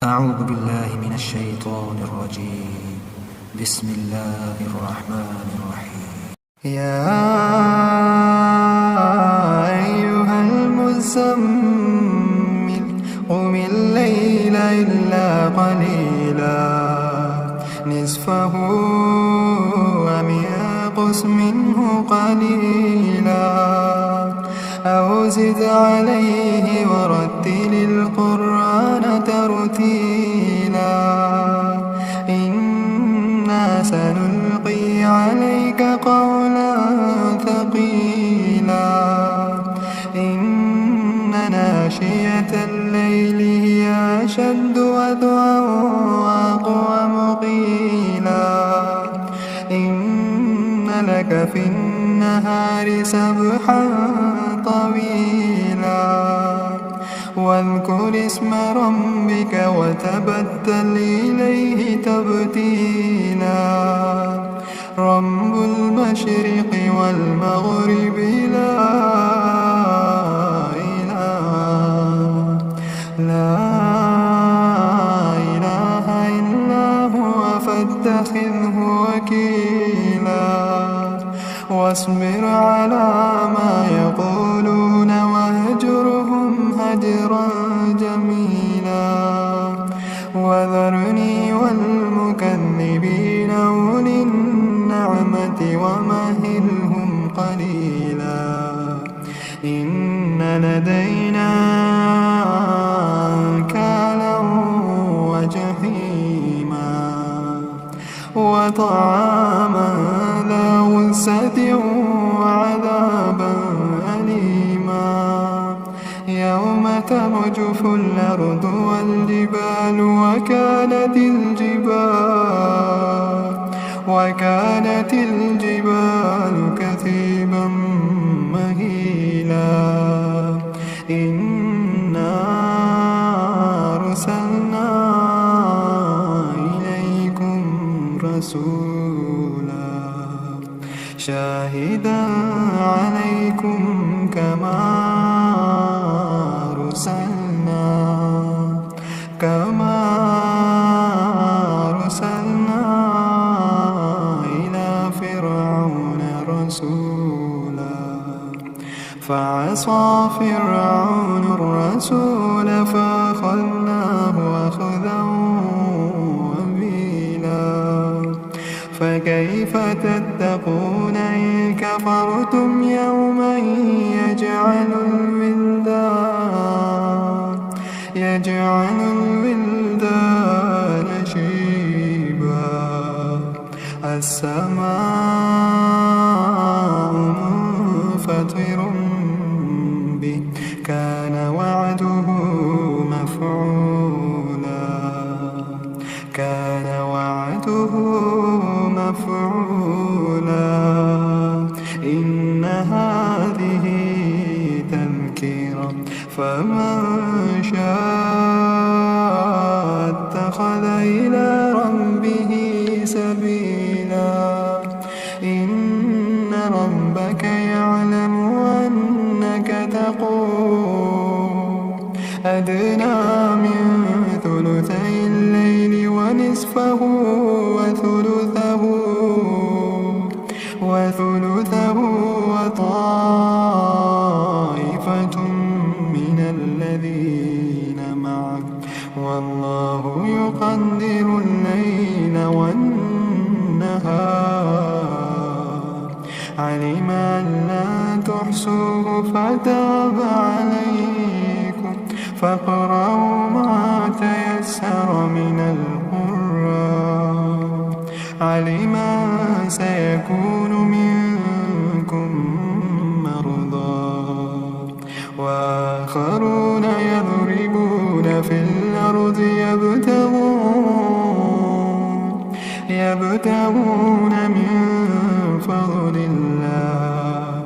أعوذ بالله من الشيطان الرجيم. بسم الله الرحمن الرحيم. يا أيها المزمل قم الليل إلا قليلا نصفه أو انقص منه قليلا أو زد عليه ورتل القرآن ترتيلا إنا سنلقي عليك قولا ثقيلا إن ناشئة الليل هي أشد وطئا وأقوم قيلا إن لك في النهار سبحا طويلا واذكر اسم ربك وتبتل إليه تبتيلا رب المشرق والمغرب لا إله إلا هو فاتخذه وكيلا واصبر على ما يقولون واهجرهم هجرا جميلا وذرني والمكذبين أولي النعمة ومهلهم قليلا إن لدينا أنكالا وجحيما وطعاما ذا غصة وعذابا أليما يوم ترجف الأرض والجبال وكانت الجبال كثيبا مهيلا إنا أرسلنا إليكم رسولا شاهدا عليكم كما أرسلنا إلى فرعون رسولا فعصى فرعون الرسول فأخذناه أخذا وبيلا فكيف تتقون إن كفرتم يوما يجعل الولدان شيبا السماء منفطر به كان وعده مفعولا إن هذه تذكرة فمن شاء اتخذ إلى ربه سبيلا إن ربك يعلم أنك تقوم أدنى من ثلثي الليل ونصفه وثلثه وطائفة من الذين معك والله يقدر الليل والنهار علم أن لا تحصوه فتاب عليكم فاقرؤوا ما تيسر من القرآن علم أن سيكون منكم مرضى وآخرون يضربون في الأرض يبتغون من فضل الله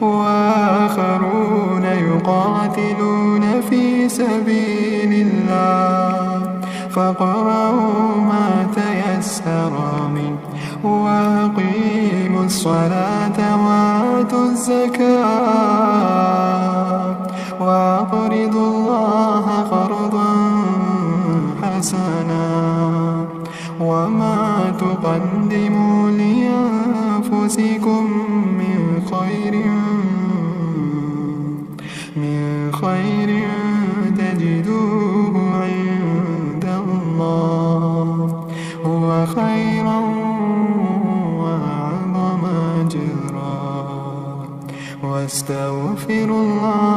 وآخرون يقاتلون في سبيل الله فاقرؤوا ما تيسر منه وأقيموا الصلاة وآتوا الزكاة وأقرضوا الله قرضا حسنا وما تقدموا لأنفسكم من خير تجدوه عند الله هو خيرا وأعظم أجرا واستغفروا الله